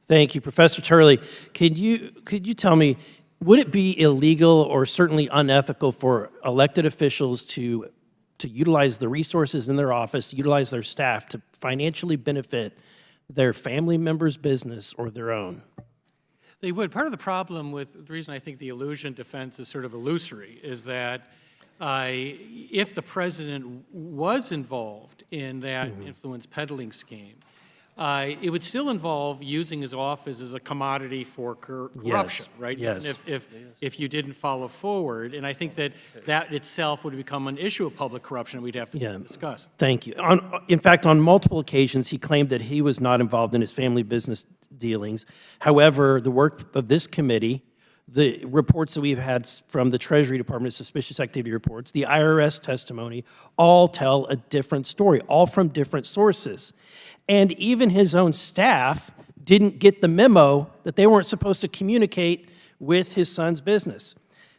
Thank you, Professor Turley. Could you tell me, would it be illegal or certainly unethical for elected officials to utilize the resources in their office, utilize their staff to financially benefit their family member's business or their own? They would. Part of the problem with the reason I think the illusion defense is sort of illusory is that if the president was involved in that influence peddling scheme, it would still involve using his office as a commodity for corruption, right? Yes. If you didn't follow forward, and I think that itself would become an issue of public corruption we'd have to discuss. Thank you. In fact, on multiple occasions, he claimed that he was not involved in his family business dealings. However, the work of this committee, the reports that we've had from the Treasury Department, suspicious activity reports, the IRS testimony, all tell a different story, all from different sources. And even his own staff didn't get the memo that they weren't supposed to communicate with his son's business.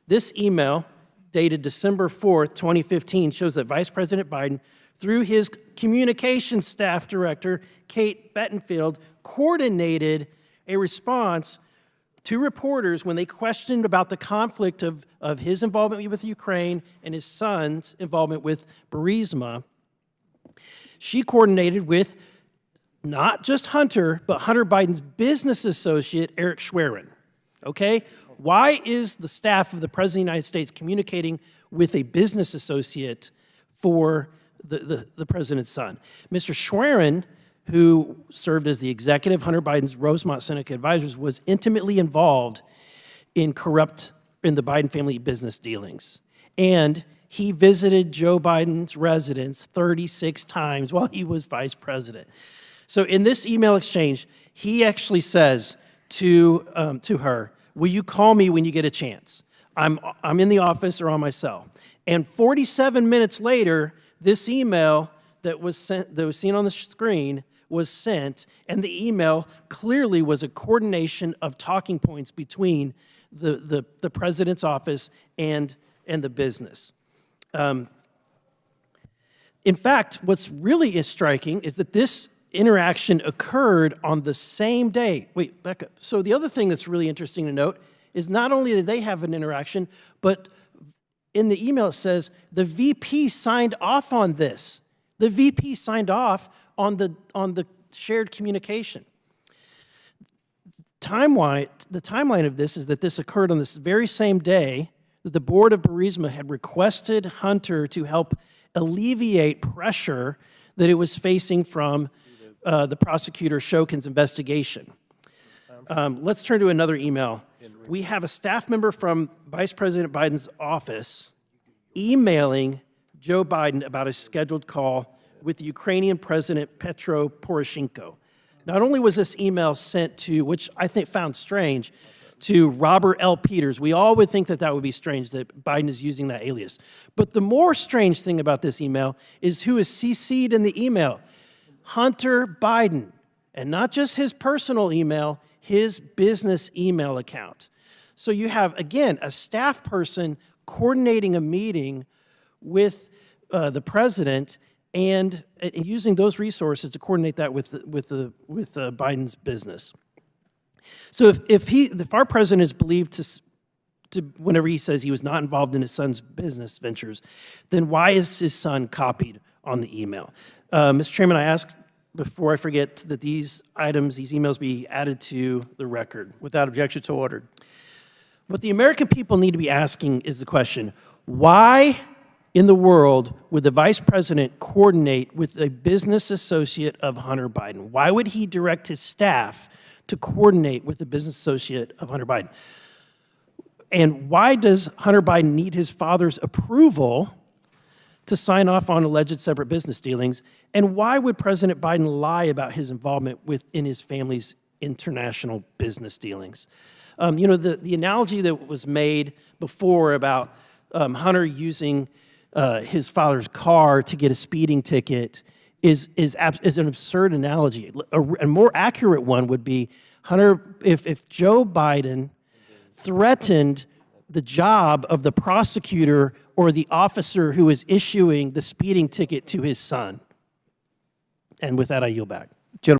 This email, dated December 4th, 2015, shows that Vice President Biden, through his communications staff director, Kate Bettenfield, coordinated a response to reporters when they questioned about the conflict of his involvement with Ukraine and his son's involvement with Burisma. She coordinated with not just Hunter, but Hunter Biden's business associate, Eric Schwerin, okay? Why is the staff of the President of the United States communicating with a business associate for the President's son? Mr. Schwerin, who served as the executive Hunter Biden's Rosemont Seneca advisors, was intimately involved in the Biden family business dealings. And he visited Joe Biden's residence 36 times while he was vice president. So in this email exchange, he actually says to her, "Will you call me when you get a chance? I'm in the office or on my cell." And 47 minutes later, this email that was seen on the screen was sent, and the email clearly was a coordination of talking points between the president's office and the business. In fact, what's really striking is that this interaction occurred on the same day. Wait, back up. So the other thing that's really interesting to note is not only did they have an interaction, but in the email it says the VP signed off on this. The VP signed off on the shared communication. The timeline of this is that this occurred on this very same day that the board of Burisma had requested Hunter to help alleviate pressure that it was facing from the prosecutor Shokin's investigation. Let's turn to another email. We have a staff member from Vice President Biden's office emailing Joe Biden about a scheduled call with the Ukrainian President Petro Poroshenko. Not only was this email sent to, which I think found strange, to Robert L. Peters. We all would think that that would be strange, that Biden is using that alias. But the more strange thing about this email is who is CC'd in the email. Hunter Biden, and not just his personal email, his business email account. So you have, again, a staff person coordinating a meeting with the president and using those resources to coordinate that with Biden's business. So if our president is believed to whenever he says he was not involved in his son's business ventures, then why is his son copied on the email? Mr. Chairman, I ask, before I forget, that these emails be added to the record. Without objection, so ordered. What the American people need to be asking is the question, why in the world would the vice president coordinate with a business associate of Hunter Biden? Why would he direct his staff to coordinate with the business associate of Hunter Biden? And why does Hunter Biden need his father's approval to sign off on alleged separate business dealings? And why would President Biden lie about his involvement in his family's international business dealings? The analogy that was made before about Hunter using his father's car to get a speeding ticket is an absurd analogy. A more accurate one would be Hunter, if Joe Biden threatened the job of the prosecutor or the officer who is issuing the speeding ticket to his son. And with that, I yield back.